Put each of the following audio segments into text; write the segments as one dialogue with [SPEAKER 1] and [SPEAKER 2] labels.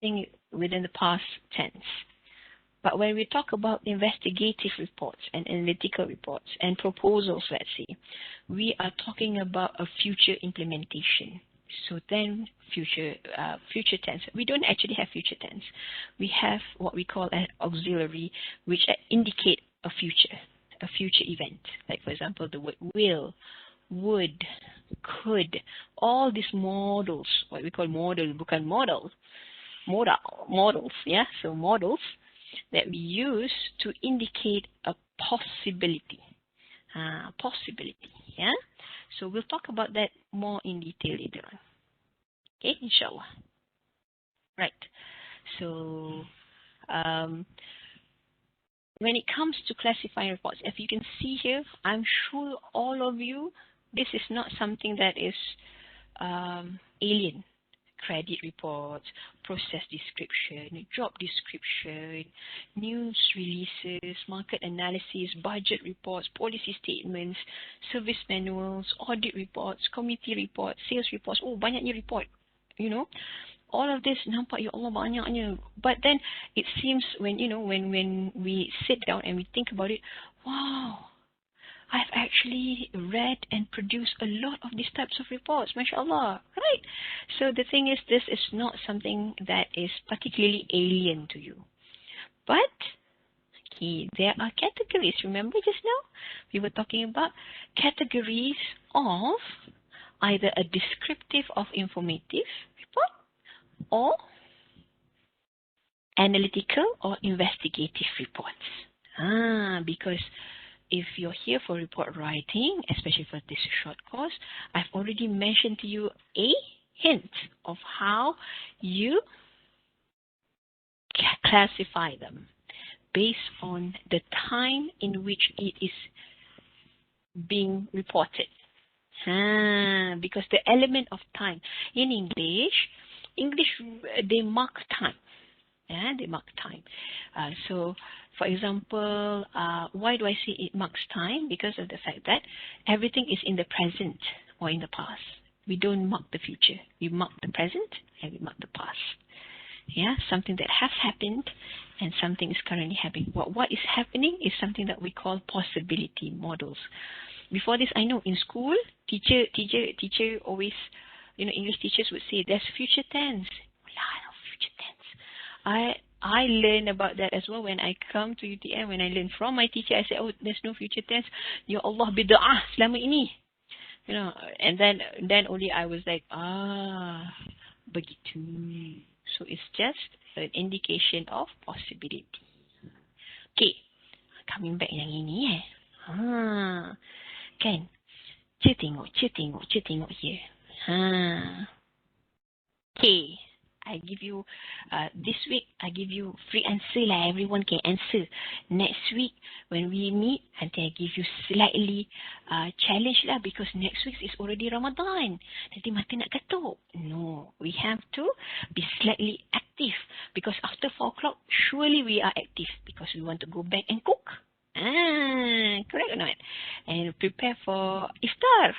[SPEAKER 1] thing within the past tense. But when we talk about investigative reports and analytical reports and proposals, let's say, we are talking about a future implementation. So then future tense. We don't actually have future tense. We have what we call an auxiliary, which indicate a future event. Like for example, the word will, would, could, all these models, what we call model, bukan models, yeah? So models that we use to indicate a possibility. Possibility, yeah? So we'll talk about that more in detail later on. Okay, inshallah. Right. So when it comes to classifying reports, if you can see here, I'm sure all of you, this is not something that is alien. Credit reports, process description, job description, news releases, market analysis, budget reports, policy statements, service manuals, audit reports, committee reports, sales reports. Oh, banyaknya report, you know. All of this, nampak, ya Allah, banyaknya. But then it seems when we sit down and we think about it, wow, I've actually read and produced a lot of these types of reports, mashallah, right? So the thing is, this is not something that is particularly alien to you. But there are categories. Remember just now, we were talking about categories of either a descriptive or informative report or analytical or investigative reports. Because if you're here for report writing, especially for this short course, I've already mentioned to you a hint of how you classify them based on the time in which it is being reported. Because the element of time in English, they mark time. Yeah, they mark time. So, for example, why do I say it marks time? Because of the fact that everything is in the present or in the past. We don't mark the future. We mark the present and we mark the past. Yeah, something that has happened and something is currently happening. What is happening is something that we call possibility models. Before this, I know in school, teacher always, English teachers would say there's future tense. Future tense. I learn about that as well when I come to UTM. When I learn from my teacher, I say, oh, there's no future tense. Ya Allah, bid'ah selama ini. And then only I was like, begitu. So it's just an indication of possibility. Okay, coming back yang ini kan? Cik tengok here. Okay. I give you this week. I give you free answer lah. Everyone can answer. Next week when we meet, nanti I give you slightly challenge lah, because next week is already Ramadan. Nanti mata nak katuk. No, we have to be slightly active, because after 4 o'clock surely we are active because we want to go back and cook. Correct or not? And prepare for iftar.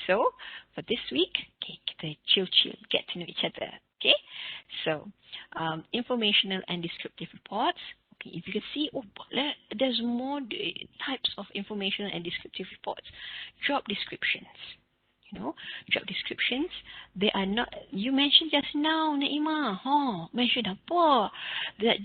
[SPEAKER 1] So for this week, okay, kita chill, get to know each other. Okay, so informational and descriptive reports. Okay, if you can see, there's more types of informational and descriptive reports. Job descriptions. Job descriptions, they are not, you mentioned just now, Naimah, mention apa? That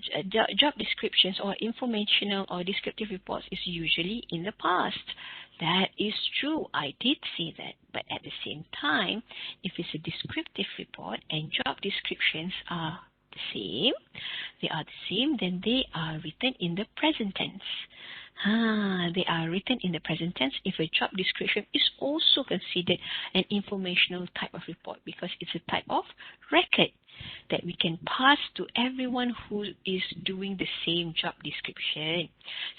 [SPEAKER 1] job descriptions or informational or descriptive reports is usually in the past. That is true, I did say that. But at the same time, if it's a descriptive report and job descriptions are the same, then they are written in the present tense. They are written in the present tense if a job description is also considered an informational type of report, because it's a type of record that we can pass to everyone who is doing the same job description.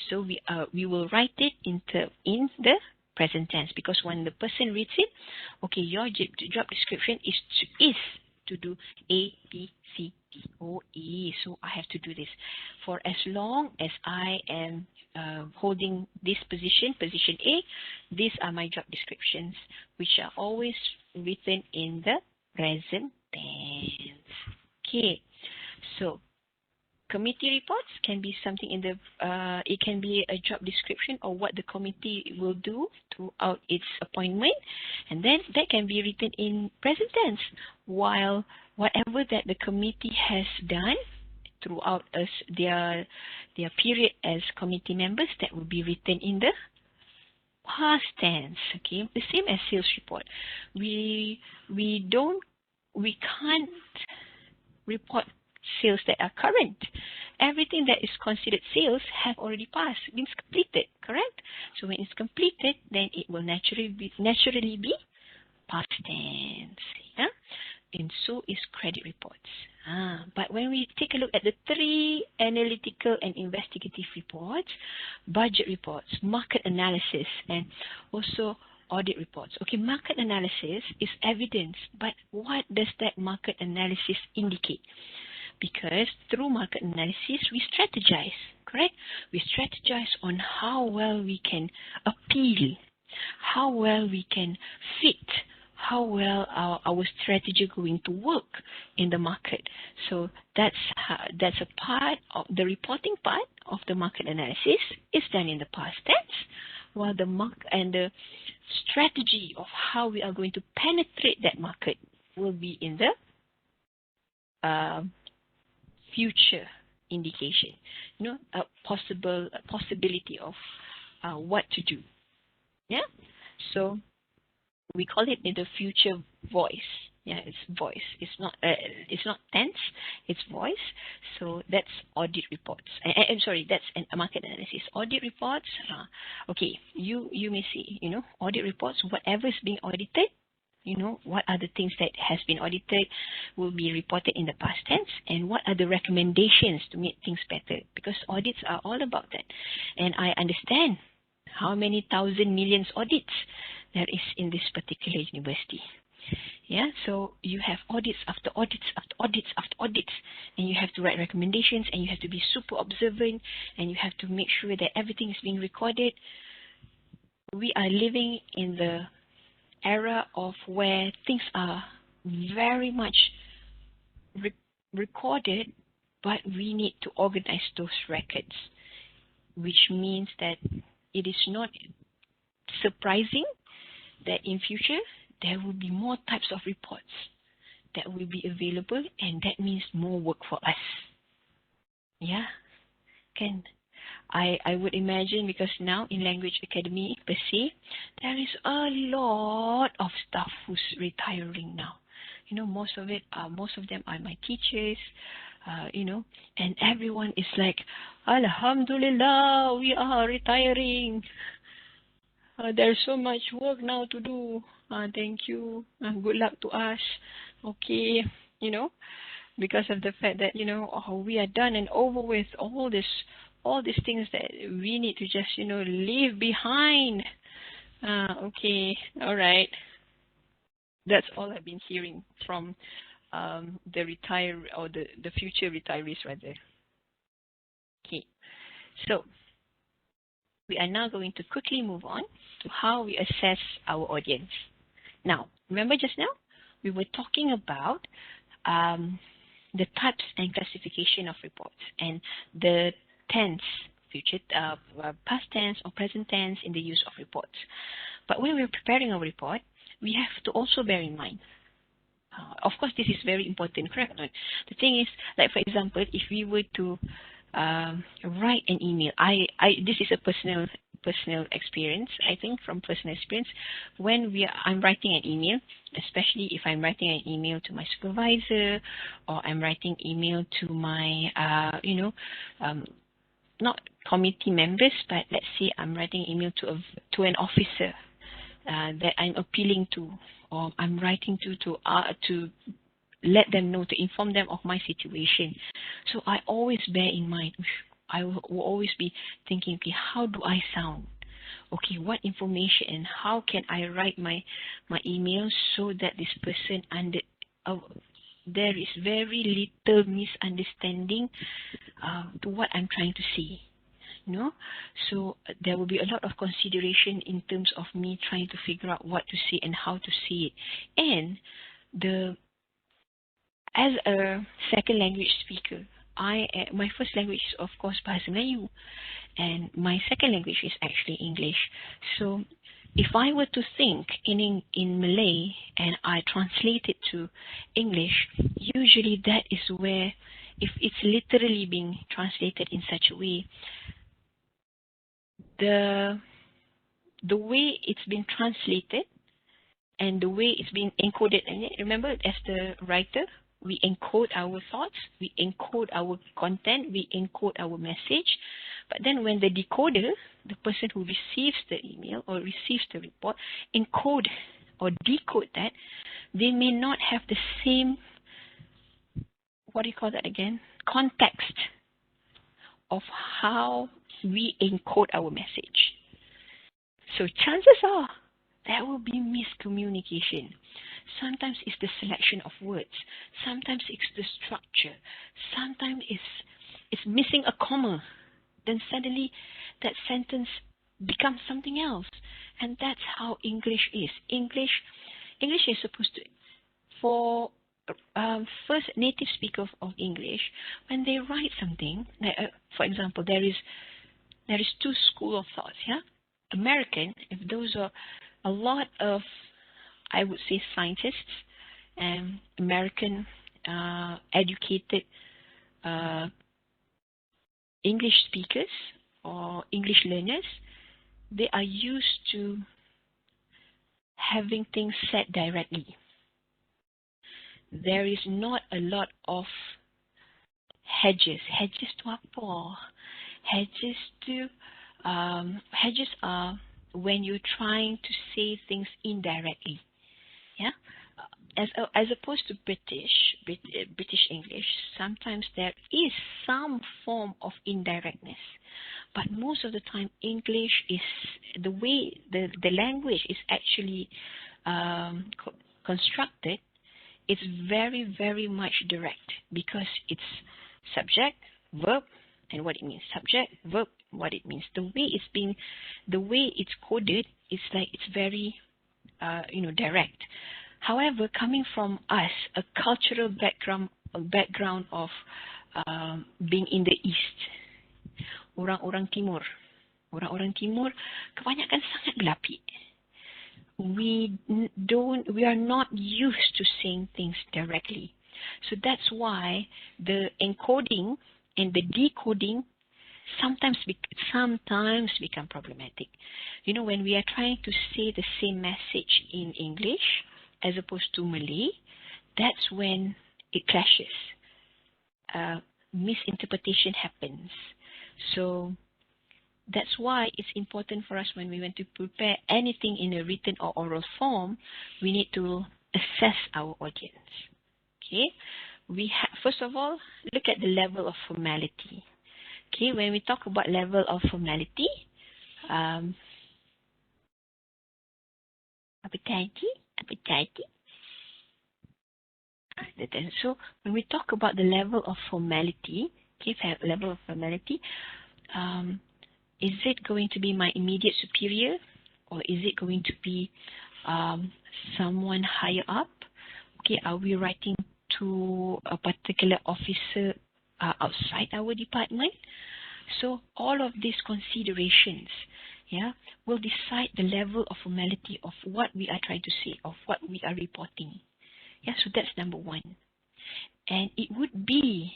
[SPEAKER 1] So we will write it in the present tense, because when the person reads it, okay, your job description is to do A, B, C, D, O, E. So I have to do this. For as long as I am holding this position A, these are my job descriptions, which are always written in the present tense. Okay. So committee reports can be something in the, it can be a job description or what the committee will do throughout its appointment. And then that can be written in present tense, while whatever that the committee has done throughout their period as committee members, that will be written in the past tense. Okay, the same as sales report. We can't report sales that are current. Everything that is considered sales have already passed, means completed, correct? So when it's completed, then it will naturally be past tense. Yeah? And so is credit reports. But when we take a look at the three analytical and investigative reports, budget reports, market analysis, and also audit reports. Okay, market analysis is evidence, but what does that market analysis indicate? Because through market analysis, we strategize, correct? We strategize on how well we can appeal, how well we can fit, how well our strategy going to work in the market. So that's a part of the reporting part of the market analysis is done in the past tense, while the strategy of how we are going to penetrate that market will be in the future indication, a possibility of what to do. Yeah, so we call it in the future voice. Yeah, it's voice. It's not tense. It's voice. So that's audit reports. I'm sorry, that's a market analysis. Audit reports. Okay, you may see, audit reports. Whatever is being audited, what are the things that has been audited will be reported in the past tense, and what are the recommendations to make things better, because audits are all about that. And I understand how many thousand millions audits there is in this particular university. Yeah, so you have audits after audits after audits after audits, and you have to write recommendations, and you have to be super observant, and you have to make sure that everything is being recorded. We are living in the era of where things are very much recorded, but we need to organize those records, which means that it is not surprising that in future there will be more types of reports that will be available, and that means more work for us. Yeah, can I would imagine, because now in Language Academy per se, there is a lot of staff who's retiring now. Most of them are my teachers, and everyone is like, Alhamdulillah, we are retiring. There's so much work now to do. Thank you. Good luck to us. Okay, because of the fact that, we are done and over with all these things that we need to just, leave behind. Okay, all right. That's all I've been hearing from the future retirees rather. Okay, so we are now going to quickly move on to how we assess our audience. Now, remember just now, we were talking about the types and classification of reports and the tense, future, past tense or present tense in the use of reports. But when we're preparing a report, we have to also bear in mind, of course, this is very important, correct? The thing is, like for example, if we were to write an email, this is a personal experience. I think from personal experience, when I'm writing an email, especially if I'm writing an email to my supervisor, or I'm writing email to my not committee members, but let's say I'm writing an email to an officer that I'm appealing to, or I'm writing to let them know, to inform them of my situation. So I always bear in mind, I will always be thinking, okay, how do I sound? Okay, what information and how can I write my email so that this person there is very little misunderstanding to what I'm trying to say. So there will be a lot of consideration in terms of me trying to figure out what to say and how to say it. And As a second language speaker, my first language is of course Bahasa Melayu, and my second language is actually English. So if I were to think in Malay and I translate it to English, usually that is where, if it's literally being translated in such a way, the way it's been translated and the way it's been encoded, and remember, as the writer, we encode our thoughts, we encode our content, we encode our message. But then when the decoder, the person who receives the email or receives the report, encode or decode that, they may not have the same, what do you call that again? Context of how we encode our message. So chances are there will be miscommunication. Sometimes it's the selection of words. Sometimes it's the structure. Sometimes it's missing a comma. Then suddenly that sentence becomes something else. And that's how English is. English is supposed to, for first native speakers of English, when they write something, for example, there is two schools of thoughts, yeah? American, if those are a lot of, I would say, scientists and American educated English speakers or English learners, they are used to having things said directly. There is not a lot of hedges. Hedges to apa? Hedges are when you're trying to say things indirectly. Yeah, as opposed to British English, sometimes there is some form of indirectness, but most of the time English is the way the language is actually constructed. It's very, very much direct because it's subject, verb, and what it means. Subject, verb, what it means. The way it's coded, it's like it's very direct. However, coming from us, a cultural background of being in the East, orang-orang Timur kebanyakan sangat gelapik. We are not used to saying things directly. So that's why the encoding and the decoding sometimes become problematic. When we are trying to say the same message in English as opposed to Malay, that's when it clashes. Misinterpretation happens. So that's why it's important for us when we want to prepare anything in a written or oral form, we need to assess our audience. Okay, first of all, look at the level of formality. Okay, when we talk about level of formality, so when we talk about the level of formality, is it going to be my immediate superior, or is it going to be someone higher up? Okay, are we writing to a particular officer outside our department? So all of these considerations, will decide the level of formality of what we are trying to say, of what we are reporting. So that's number one. And it would be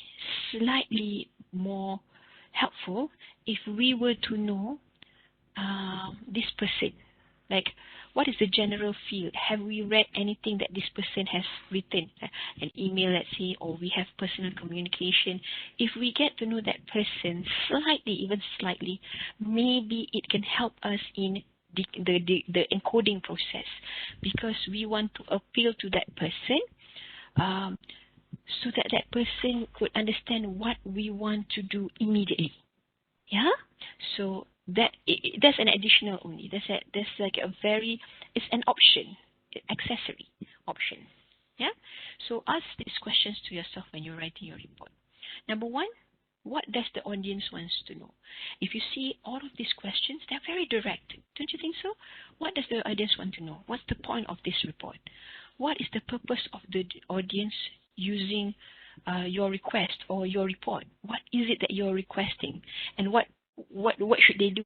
[SPEAKER 1] slightly more helpful if we were to know this person. Like, what is the general field? Have we read anything that this person has written? An email, let's say, or we have personal communication. If we get to know that person even slightly, maybe it can help us in the encoding process, because we want to appeal to that person so that that person could understand what we want to do immediately. So that's an additional only. That's like it's an option, accessory option. So ask these questions to yourself when you're writing your report. Number one, what does the audience wants to know? If you see all of these questions, they're very direct. Don't you think so? What does the audience want to know? What's the point of this report? What is the purpose of the audience using your request or your report. What is it that you're requesting, and what should they do